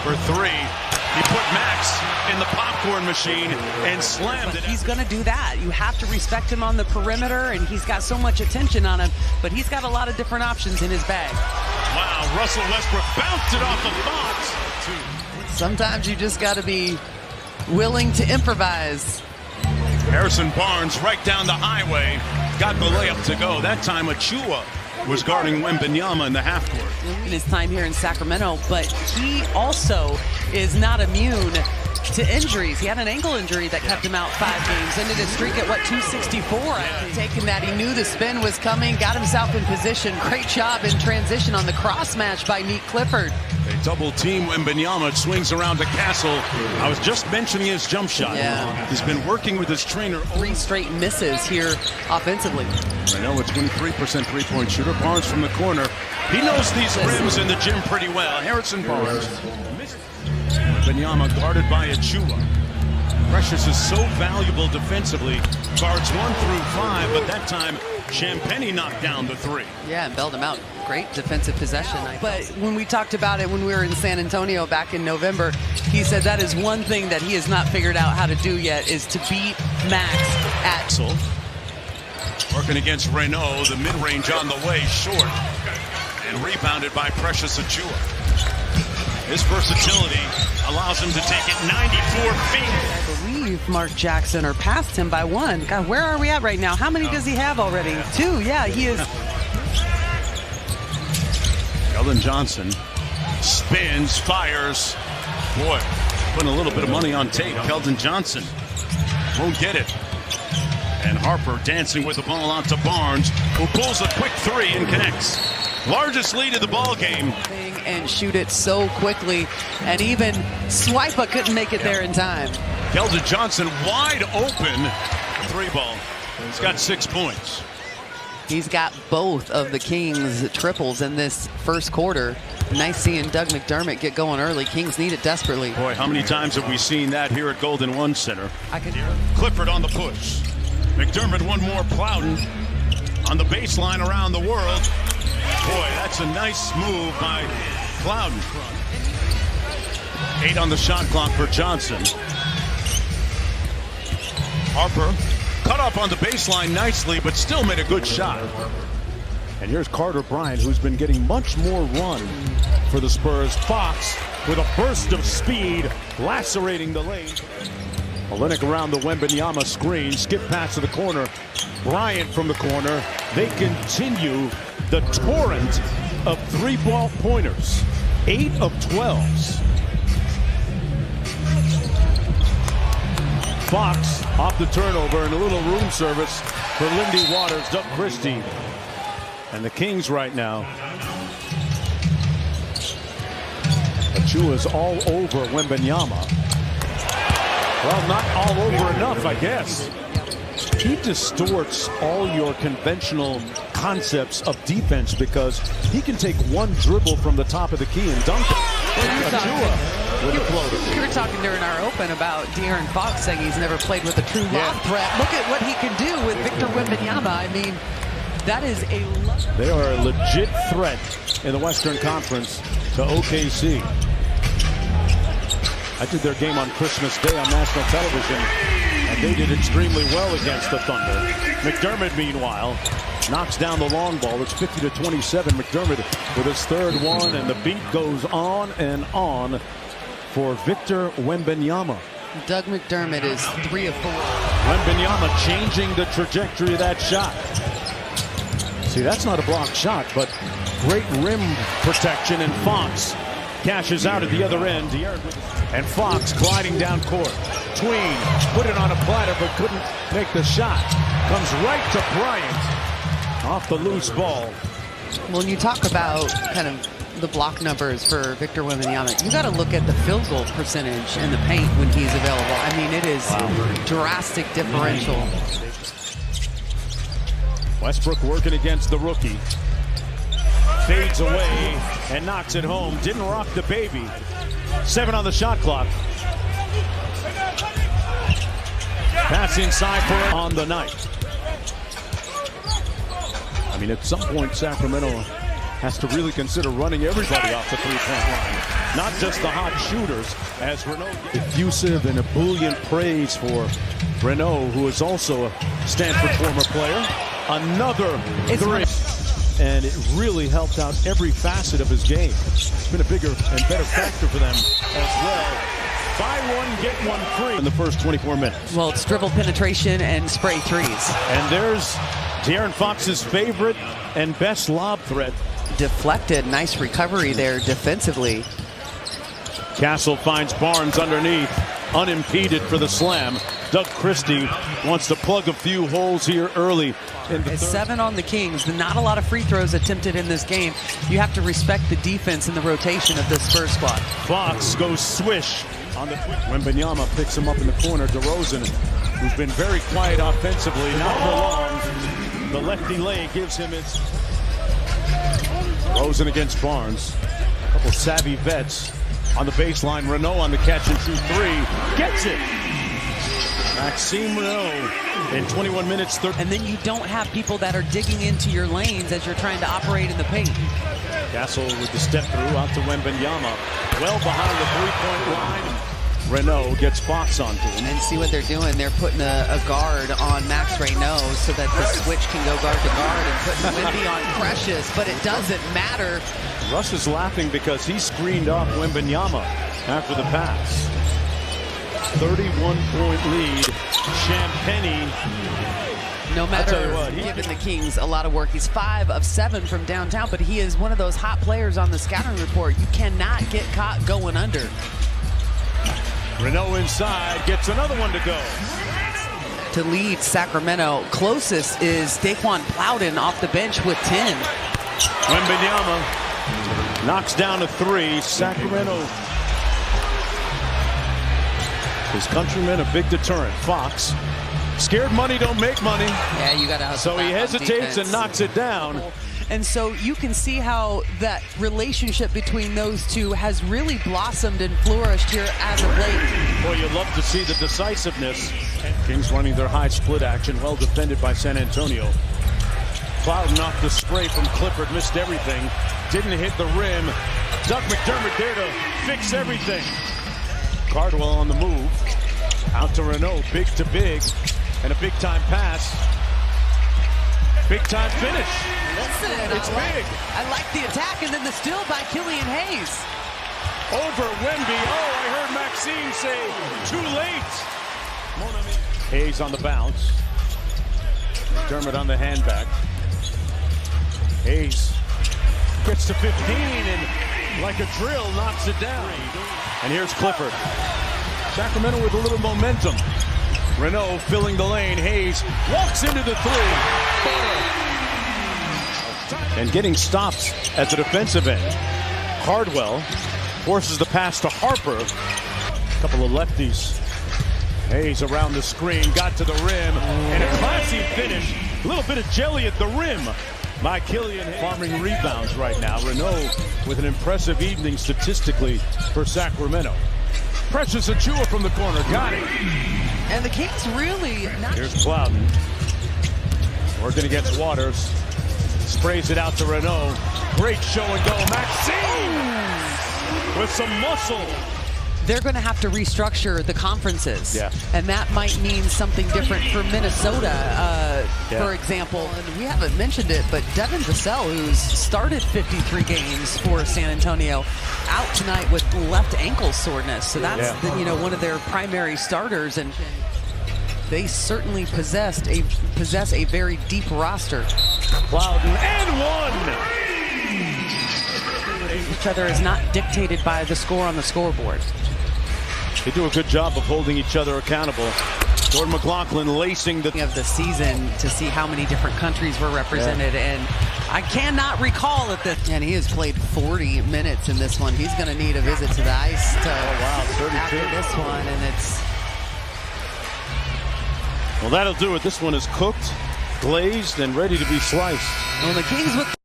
For three, he put Max in the popcorn machine and slammed it. He's going to do that. You have to respect him on the perimeter, and he's got so much attention on him, but he's got a lot of different options in his bag. Wow, Russell Westbrook bounced it off the Fox. Sometimes you just got to be willing to improvise. Harrison Barnes right down the highway, got the layup to go. That time Achua was guarding Wembanyama in the half court. In his time here in Sacramento, but he also is not immune to injuries. He had an ankle injury that kept him out 5 games. Ended his streak at, 264? Taking that, he knew the spin was coming, got himself in position. Great job in transition on the cross match by Neat Clifford. They double team Wembanyama. It swings around to Castle. I was just mentioning his jump shot. Yeah. He's been working with his trainer. 3 straight misses here offensively. I know, a 23% three-point shooter. Barnes from the corner. He knows these rims in the gym pretty well. Harrison Barnes. Wembanyama guarded by Achua. Precious is so valuable defensively. Guards 1 through 5, but that time Champagnie knocked down the 3. Yeah, and bailed him out. Great defensive possession. But when we talked about it when we were in San Antonio back in November, he said that is one thing that he has not figured out how to do yet, is to beat Max at Axel. Working against Renault, the mid-range on the way, short. And rebounded by Precious Achua. His versatility allows him to take it 94 feet. I believe Mark Jackson or passed him by 1. God, where are we at right now? How many does he have already? 2, yeah, he is. Keldon Johnson spins, fires. Boy, putting a little bit of money on tape. Keldon Johnson won't get it. And Harper dancing with the ball out to Barnes, who pulls a quick 3 and connects. Largest lead of the ball game. And shoot it so quickly, and even Swipa couldn't make it there in time. Keldon Johnson wide open. 3 ball. He's got 6 points. He's got both of the Kings triples in this first quarter. Nice seeing Doug McDermott get going early. Kings need it desperately. Boy, how many times have we seen that here at Golden One Center? Clifford on the push. McDermott one more Plowden on the baseline around the world. Boy, that's a nice move by Plowden. 8 on the shot clock for Johnson. Harper cut off on the baseline nicely, but still made a good shot. And here's Carter Bryant, who's been getting much more run for the Spurs. Fox with a burst of speed, lacerating the lane. Olynyk around the Wembanyama screen, skip pass to the corner. Bryant from the corner. They continue the torrent of 3-ball pointers. 8 of 12s. Fox off the turnover and a little room service for Lindy Waters, Doug Christie. And the Kings right now. Achua's all over Wembanyama. Well, not all over enough, I guess. He distorts all your conventional concepts of defense because he can take one dribble from the top of the key and dunk it. With a floater. We were talking during our open about De'Aaron Fox saying he's never played with a true lob threat. Look at what he can do with Victor Wembanyama. I mean, that is a... They are a legit threat in the Western Conference to OKC. I did their game on Christmas Day on national television, and they did extremely well against the Thunder. McDermott, meanwhile, knocks down the long ball. It's 50-27. McDermott with his 3rd one, and the beat goes on and on for Victor Wembanyama. Doug McDermott is 3 of 4. Wembanyama changing the trajectory of that shot. See, that's not a blocked shot, but great rim protection, and Fox cashes out at the other end. And Fox gliding down court. Tween put it on a platter but couldn't make the shot. Comes right to Bryant off the loose ball. When you talk about kind of the block numbers for Victor Wembanyama, you got to look at the field goal percentage in the paint when he's available. I mean, it is drastic differential. Westbrook working against the rookie. Fades away and knocks it home. Didn't rock the baby. 7 on the shot clock. Pass inside for on the night. I mean, at some point, Sacramento has to really consider running everybody off the 3-point line. not just the hot shooters, as Renault effusive and ebullient praise for Renault, who is also a Stanford former player. Another three. And it really helped out every facet of his game. It's been a bigger and better factor for them as well. Buy one, get one free in the first 24 minutes. Well, it's dribble penetration and spray threes. And there's De'Aaron Fox's favorite and best lob threat. Deflected. Nice recovery there defensively. Castle finds Barnes underneath, unimpeded for the slam. Doug Christie wants to plug a few holes here early. It's 7 on the Kings. Not a lot of free throws attempted in this game. You have to respect the defense and the rotation of this Spurs squad. Fox goes swish on the Wembanyama picks him up in the corner. DeRozan, who's been very quiet offensively, not for long. The lefty leg gives him his. DeRozan against Barnes. A couple savvy vets on the baseline. Renault on the catch and shoot three. Gets it. Maxime Renault in 21 minutes. And then you don't have people that are digging into your lanes as you're trying to operate in the paint. Castle with the step through out to Wembanyama. Well behind the three-point line. Renault gets Fox onto him. And see what they're doing. They're putting a guard on Max Renault so that the switch can go guard to guard and putting Wemby on Precious, but it doesn't matter. Russ is laughing because he screened off Wembanyama after the pass. 31-point lead. Champagny. No matter, giving the Kings a lot of work. He's 5 of 7 from downtown, but he is one of those hot players on the scouting report. You cannot get caught going under. Renault inside, gets another one to go. To lead Sacramento, closest is Daquan Plowden off the bench with 10. Wembanyama knocks down a 3. Sacramento. His countrymen a big deterrent. Fox. Scared money don't make money. Yeah, you got to hustle. So he hesitates and knocks it down. And so you can see how that relationship between those two has really blossomed and flourished here as of late. Boy, you love to see the decisiveness. Kings running their high split action, well defended by San Antonio. Plowden off the spray from Clifford, missed everything. Didn't hit the rim. Doug McDermott there to fix everything. Cardwell on the move. Out to Renault, big to big. And a big time pass. Big time finish. Listen, it's big. I like the attack and then the steal by Killian Hayes. Over Wemby. Oh, I heard Maxime say too late. Hayes on the bounce. McDermott on the handback. Hayes gets to 15 and like a drill knocks it down. And here's Clifford. Sacramento with a little momentum. Renault filling the lane. Hayes walks into the 3. And getting stopped at the defensive end. Cardwell forces the pass to Harper. A couple of lefties. Hayes around the screen, got to the rim, and a classy finish. A little bit of jelly at the rim by Killian Hayes. Farming rebounds right now. Renault with an impressive evening statistically for Sacramento. Precious Achiuwa from the corner, got it. And the Kings really not. Here's Plowden. Working against Waters. Sprays it out to Renault. Great show and go. Maxime with some muscle. They're going to have to restructure the conferences. Yeah. And that might mean something different for Minnesota, for example. And we haven't mentioned it, but Devin Vassell, who's started 53 games for San Antonio, out tonight with left ankle soreness. So that's one of their primary starters, and they certainly possess a very deep roster. Plowden and one. Each other is not dictated by the score on the scoreboard. They do a good job of holding each other accountable. Jordan McLaughlin lacing the of the season to see how many different countries were represented, and I cannot recall at this. And he has played 40 minutes in this one. He's going to need a visit to the ice to, 32 after this one, and it's. Well, that'll do it. This one is cooked, glazed, and ready to be sliced. Well, the Kings with.